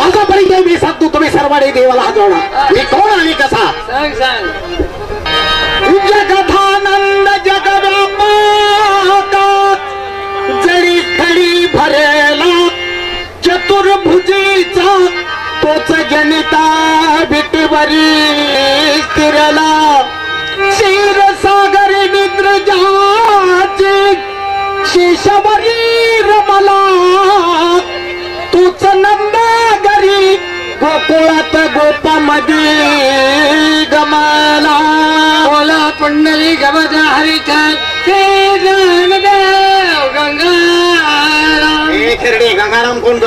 माझा परिचय मी सांगतो, तुम्ही सर्वांनी देवाला हातवणा. मी कोण आणि कसा? सांग सांग. जगथानंद जग व्यापका जळी खडी भरेला चतुर्भुजीचा तोच जनिता विटेवरी स्थिरला क्षीरसागर निद्र जाची शेषवरी रमला तूच नंदागरी गोकुळात गोपामध्ये गमला. बोला पुंडली गवद हरिचंद हे ज्ञानदेव गंगाराम. हे खिरडे गंगाराम कोण ग?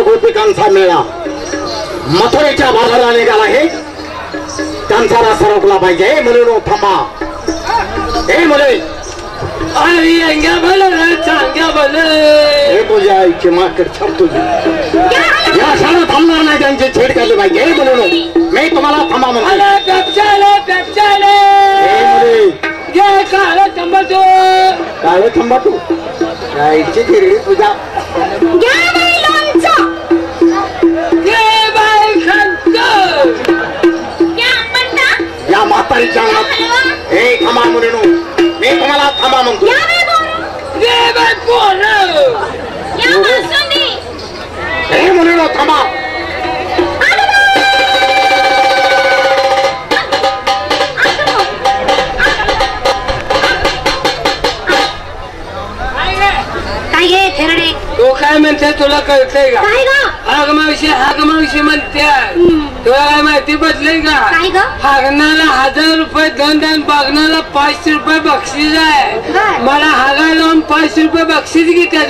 गोपिकांचा मेळा मथुरेच्या बाजाराला निघाला आहे. त्यांचा रस रोखला पाहिजे म्हणून थांबा. हे मुले तुझ्या आईची माकड छाप तुझी या शाळा थांबणार नाही. त्यांची छेड काढली पाहिजे म्हणून मी तुम्हाला थांबा म्हणतो. काळ थांबा तू आईची हिरडी तुझ्या या म्हातारीच्या हे थांबा म्हणून मी तुम्हाला थांबा म्हणतो. हे म्हणून थांबा. तो काय म्हणते तुला कळतंय का? हागमाविषयी म्हणते तुला काय माहिती बदलय का? हागणाला 1000 रुपये दंड आणि बघणाला 500 रुपये बक्षीस आहे. मला हागायला 500 रुपये बक्षीस घेतात.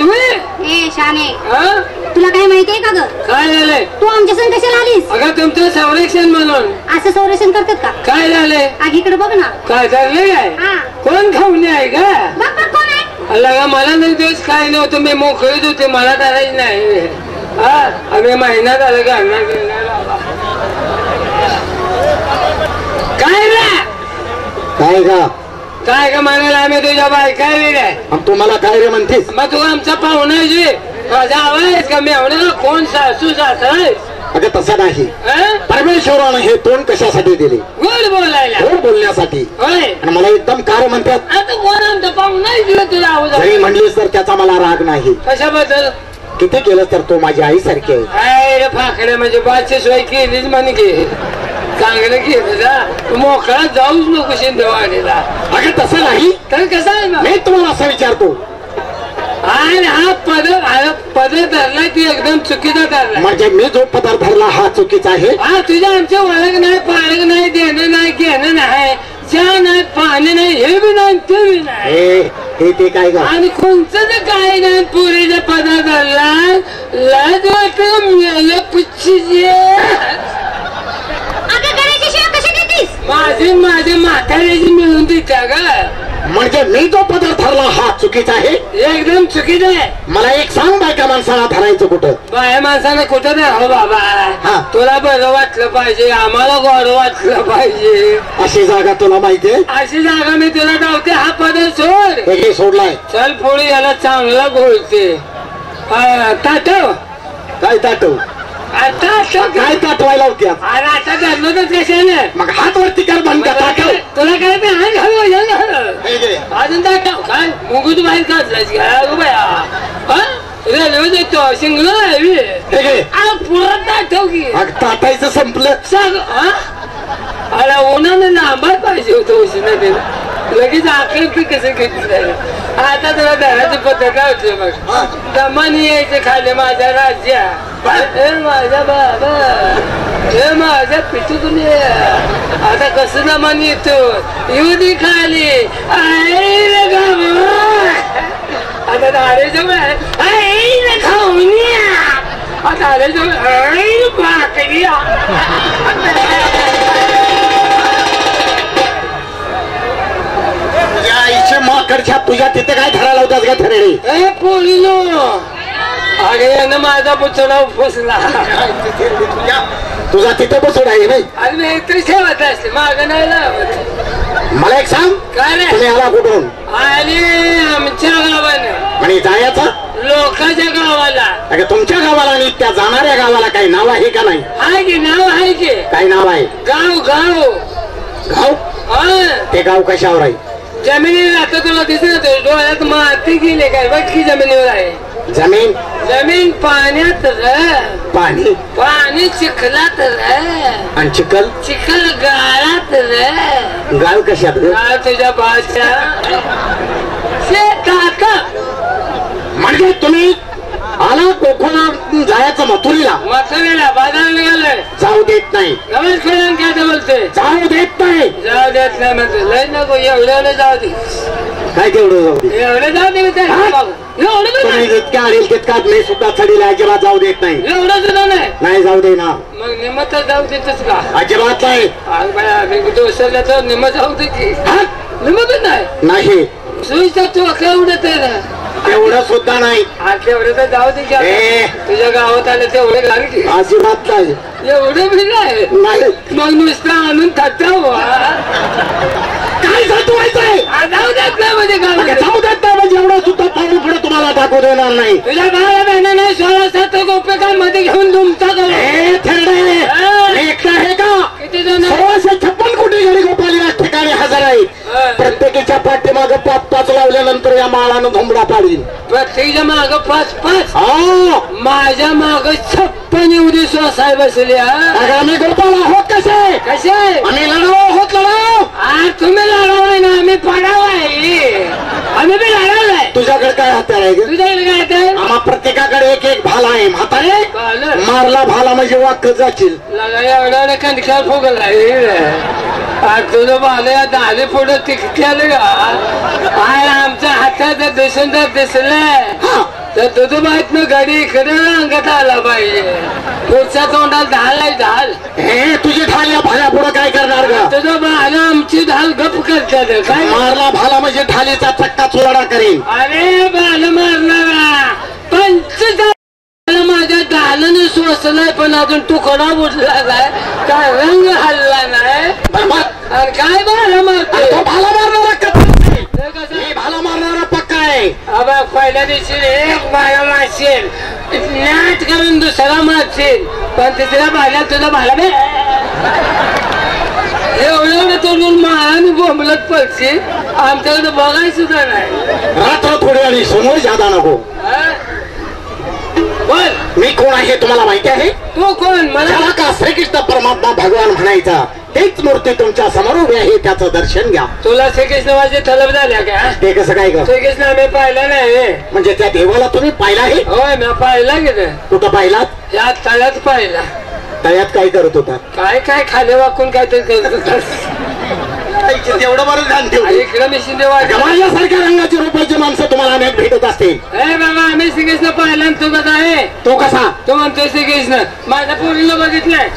तुला काय माहितीये का ग? काय झालंय? तू आमच्या संग कशाला आलीस? अगं तुमचं संरक्षण म्हणून. असं संरक्षण करतात का? काय झालंय? आगीकडे बघ ना. काय झालंय? काय हा. कोण खाऊन आहे का? बघ बघ कोण आहे? लगा मला नाही दिवस काय नव्हतं, मी मोकळीच होते, मला करायचं नाही. हा आम्ही महिन्यात आलं का काय रे? काय का? काय का म्हणाला आम्ही तुझ्या बाय काय वेगळ्या? तुम्हाला काय रे म्हणतेस? मग तू आमचा पाहुणा जी माझा आवाज का मेवण्याला कोण सासू सासरा? अगं तसं नाही. परमेश्वरानं हे तोंड कशासाठी दिले? गोड बोलायला, गोड बोलण्यासाठी. होय. आणि मला एकदम कार म्हणतात. आता कोण आमचा पाहुणा दिला तुला आवाज? जरी म्हणलीस तर त्याचा मला राग नाही. कशाबद्दल? किती केलं तर तो माझी आई सारखी आहे. काय रे फाकड्या, म्हणजे बादची सोय केलीच म्हणे की चांगलं केलं जा, मोकळा जाऊच नको शिंदेवाडीला. अगं तसं नाही. तर कसं आहे ना, मी तुम्हाला असं विचारतो. आणि हा पद धरला ती एकदम चुकीचा धरला. म्हणजे मी जो पदार्थ धरला हा चुकीचा आहे. हा तुझ्या आमच्या ओळख नाही, पाळख नाही, देणं नाही, घेणं नाही, चहा नाही, पाणी नाही, हे बी नाही, ते बी नाही. हे ते काय ग? आणि कोणतं काय नाही, पुरीचा पदार्थ धरला. लाज वाटत मेलं पुच्छीचे. माझी म्हाताऱ्याची मिळून देत्या ग. म्हणजे मी जो पदार्थ धरला हा चुकीचा आहे. एकदम चुकीचं आहे. मला एक सांग, बायका माणसाला धरायचं कुठं? बाया माणसानं कुठं धरावं हा. बाबा? तुला बरं वाटलं पाहिजे, आम्हाला गोड वाटलं पाहिजे. अशी जागा तुला माहितीये? अशी जागा मी तुला धावते. हा पदार्थ सोड. हे सोडलाय. चल पुढे, याला चांगला बोलते. ताटव काय ताटव? काय ताटवायला होत्या? अरे आता धरलोच कशाने? मग हात वरती कर म्हणता ताटव. तुला काय मी हात घालू अजून ताटव काय मुंगूच बाहेर काढला रेल्वे देतो शिंगल पुरा ताटव की. ताटायचं संपलं. सांग. अरे उन्हानं लांबाय पाहिजे होतं उशीने लगेच आकल की कसं घेतलं. आता तुला धराची पद्धत होते बघ. दमानी यायचं खाली माझ्या राज्या, माझ्या बाबा, हे माझ्या पिटून. आता कसं दमानी येतो येऊ दे खाली. आता दारे जवळ खाऊन आता दारे जवळ भाकरी. आईच्या माकडच्या तुझ्या तिथे काय धरायला होतास का धरणे? पोळीनो अगे यानं माझा पुतळा उपसला. तुझा तिथे बसून आहे नाही. आणि मी एकतरी ठेवत असते माग नाही लावत. मला एक सांग, काय रे? तुम्ही आला कुठून? आणि आमच्या गावानं. आणि जायचा लोकांच्या गावाला. अगं तुमच्या गावाला आणि त्या जाणाऱ्या गावाला काही नाव आहे का नाही? आहे की नाव आहे की. काय नाव आहे? गाव गाव गाव. ते गाव कशावर आहे? जमिनीवर. आता तुला दिसत डोळ्यात माती गेले काय बघ की जमिनीवर आहे. जमीन? जमीन पाण्यात पाणी. पाणी चिखलात आणि चिखल? चिखल गाळात गाळ कशात? गाळ तुझ्या भाषा शेतात. म्हणजे तुम्ही आला कोकणात जायचं मथुरीला. मथुरीला बाजार निघालंय. जाऊ देत नाही. नमस्कार काय बोलते? जाऊ देत नाही. जाऊ देत नाही म्हणतो. लय नको एवढं जाऊ दे. काय तेवढं जाऊ दे? एवढं जाऊ दे तुम्ही जितक्या अडेल तितकाच मी सुद्धा चढीला अजिबात जाऊ देत नाही. एवढं सुद्धा नाही जाऊ दे ना. मग निमत जाऊ देतच का? अजिबात नाही. दोसरला तर निम जाऊ दे की. निमत नाही. सुईचा तू अख्या उडत आहे ना. एवढं सुद्धा नाही. तेवढं तर जाऊ दे की. तुझ्या गावात आलं तेवढे घाल की. अजिबात नाही. एवढं बी नाही. मग नुसतं आणून थटाव. काय साठवायचंय? जाऊ देत नाही म्हणजे जाऊ देत नाही म्हणजे एवढं सुद्धा पाऊल पुढे तुम्हाला टाकू देणार नाही. तुझ्या भावा बहिणाने 16-17 गोपिकांमध्ये घेऊन तुमचा एकटा आहे का? किती जण? 1656 कोटी गडी गोपाली या ठिकाणी हजर आहेत. प्रत्येकीच्या पाठीमाग 5-5 लावल्यानंतर या माळानं धोंबडा पाडील. प्रत्येकीच्या माग 5-5. माझ्या माग 56 एवढी स्वसाय बसली. आम्ही गोपाल आहोत. कसे कसे? आम्ही लढाव आहोत. लढाव. तुम्ही लढावाय ना आम्ही पडावाय. आम्ही बी लढावलाय. तुझ्याकडे काय हत्यार आहे? तुझ्याकडे काय आहे? आम्हा प्रत्येकाकडे एक एक भाला आहे. म्हातारे मारला भाला म्हणजे वाक्य जाशील. एवढा कंडिकार फुगला तुझं बाला दहाले पुढं तिकट्यालं का आय आमच्या हातात दिसून दिसलंय तर तुझं माहित ना गाडी इकडे अंगात आला पाहिजे पुढच्या तोंडाला ढाल ढाल हे तुझी ढाल या भाल्या पुढं काय करणार का तुझं बाला आमची ढाल गप करतात काय मारला भाला म्हणजे ढालीचा चक्का चोरडा करेन अरे बाला मारणारा माझ्या ढालाने सोसलाय पण अजून तुकडा बुडला नाही काय रंग हल्ला नाही आणि काय बाला मारतो भाला मारणारा मी भाला मारणारा पक्का आहे अबा पहिल्या दिवशी एक बाला मारशील नाट करून दुसरा मारशील पण तिसऱ्या भाल्या तुझा भाला एवढं तोडून महाराणी बोंबलत पडशील आमच्याकडे बघाय सुद्धा नाही रात्र थोडी आणि समोर जादा नको बोल मी कोण आहे तुम्हाला माहिती आहे तू कोण मला का श्रीकृष्ण परमात्मा भगवान म्हणायचा तेच मूर्ती तुमच्या समोर उभी आहे त्याचं दर्शन घ्या तुला श्रीकृष्ण माझे तलब झाल्या का ते कसं काय ग श्रीकृष्ण आम्ही पाहिलं नाही म्हणजे त्या देवाला तुम्ही पाहिला आहे होय मी पाहिला गेलं कुठं पाहिलात या तळ्यात पाहिला तळ्यात काय करत होता काय काय खाले वाकून काहीतरी करत होता तेवढं बरं ध्यान ठेव इकडे मी शिंदे माझ्यासारख्या रंगाची रूपाची माणसं तुम्हाला अनेक भेटत असतील बाबा आम्ही श्रीकृष्ण पाहिला तू कसा आहे तो कसा तो म्हणतोय श्रीकृष्ण माझ्या पोरीला बघितलंय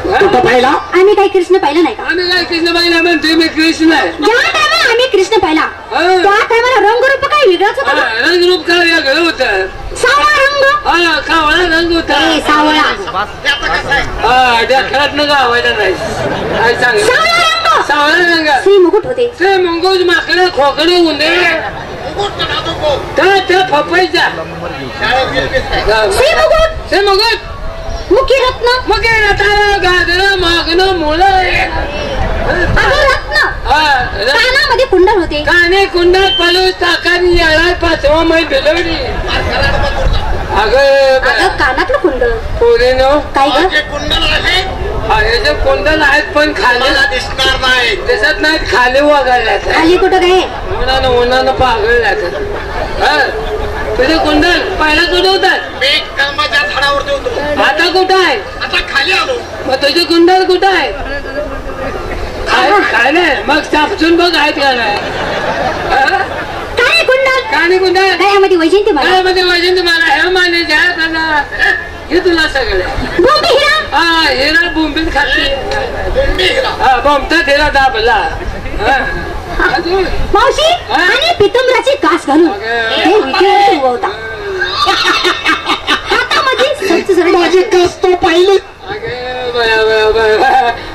कुठं पाहिला आम्ही काही कृष्ण पाहिला नाही का आम्ही काय कृष्ण पाहिला म्हणतोय मी कृष्ण आहे ज्या टायमाला आम्ही कृष्ण पाहिला त्या टायमाला रंगरूप काही वेगळाच होता का? रंगरूप काय वेगळं होतं सावळा रंग कावळा रंग होता सावळा हा ढेकळात न गावायला नाही काय सांग सावळा रंग सावळा रंग श्री मुकुट होते ते मंगूज माकडे खोकडे उंदे त्या पपईचा श्री मुकुट ते मुकुट मुखी रत्न मग गाजर मागणं मुलं अगं रत्न कानामध्ये कुंडल होते काने कुंडात पालूस टाकानी याला 5वा मै भिलवली अगं कानातलं कुंडल पोरीनो काय ग याचे कुंडल आहेत पण खाली दिसणार नाही दिसत नाहीत खाली वगायला खाली कुठं काय उन्हानं पागळल्यात तुझे कुंडल पहिला कुठे होतात मी कर्माच्या झाडावरती होतो आता कुठं आहे आता खाली आलो मग तुझे कुंडल कुठं आहे काय नाही मग चापसून बघ आहेत का नाही काय कुंडल काणी कुंडल गळ्यामध्ये वैजयंती मला गळ्यामध्ये वजन मला हे माने जात हे तुला सगळे बोंबी हिरा हा हिरा बोंबील खाते हा बोंबतात हिरा दाबला मावशी आणि पितंबराची कास घालून ते विटेवरती उभा होता हातामध्ये सच्च सरळ माझी कास तो पाहिली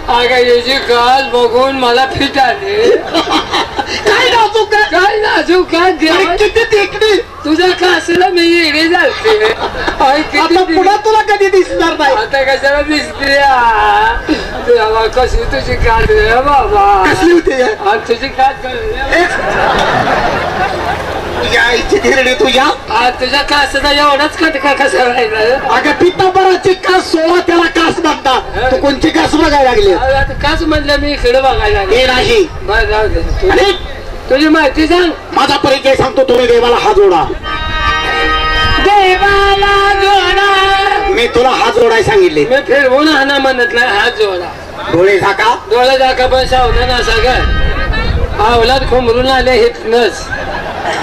अगं याची कास बघून मला फिट आली काय नाजूक काय नाजूक काय किती देखणी तुझ्या कासला मी येणे झालते पुन्हा तुला कधी दिसणार नाही आता कशाला दिसते कशी तुझी कास बाबा कसली होती तुझी कास तुझ्या आईची धिरडी तुझ्या तुझ्या कासचा एवढाच कटका कसा राहिला अगं पितांबराची कास 16 त्याला कास म्हणतात तू कोणची कास बघायला लागली आता कास म्हणलं मी इकडे बघायला हे नाही बरं जाऊ दे तुझी माहिती सांग माझा परिचय सांगतो तुम्ही देवाला हात जोडा देवाला जोडा मी तुला हात जोडाय सांगितले मी फिरवून हाना म्हणत नाही हात जोडा डोळे झाका डोळे झाका पण सावला ना सगळं आवलात खोमरून आले हेतनच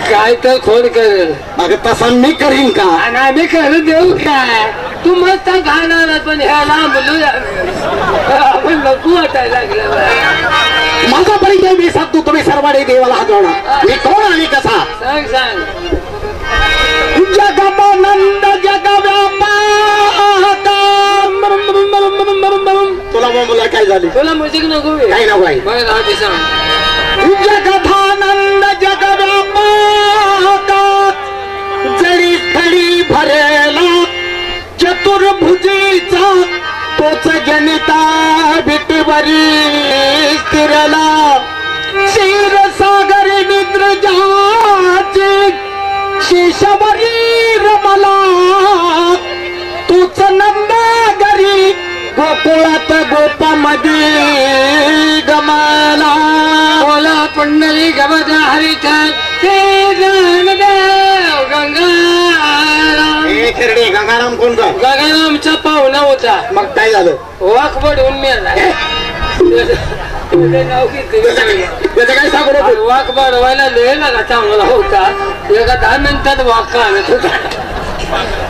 काय तर खोड करेल अगं तसा मी करीन का आणि आम्ही करू देऊ काय तू मस्त घालणार पण ह्याला बोलू आपण नको वाटायला लागलं माझा परिचय मी सांगतो तुम्ही सर्वांनी देवाला हात जोडा मी कोण आणि कसा सांग सांग जगमानंद जग तुला मुला काय झाली तुला म्युझिक नको काय नको आहे बरं आधी सांग जगधानंद जग जळी स्थळी भरेला चतुर्भुजीचा तोच जनिता विटेवरी स्थिरला क्षीरसागर निद्रजाची शेषवरी रमला तोच नंदागरी गोकुळात गोपामध्ये गमाला बोला पंढरी गमदा हरिठा ते ज्ञानदेव गंगाराम खेरडे गंगाराम कोण का गंगारामचा पाहुणा होता मग काय झालं वाक पडून मेला नाव घेतलं त्याचं काय सांगू नको. वाक वाढवायला लिहिला का चांगला होता एका 10 मिनिटात वाक आणत होता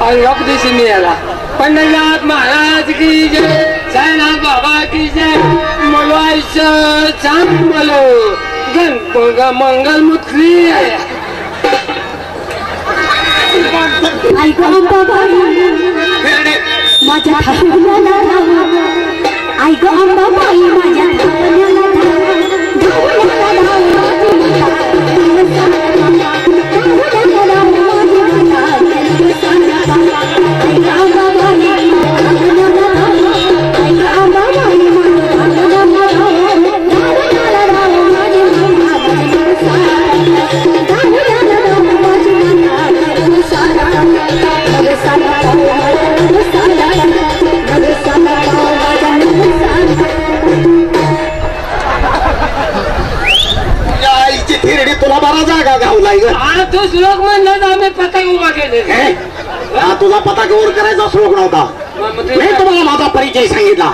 आणि वाक दिवशी मी याला पंढरनाथ महाराज की जय साईनाथ बाबा की जय मला आयुष्य चांग बोलो गण मंगल मुतली ऐका अंबाबाई माझ्या ठाण्याला धाव ऐका अंबाबाई माझ्या ठाण्याला तुला बरा जागा गावलाय ग. तो श्लोक म्हणला आम्ही पतंग उभा केले. तुझा पताका वर करायचा श्लोक नव्हता. मी तुम्हाला माझा परिचय सांगितला.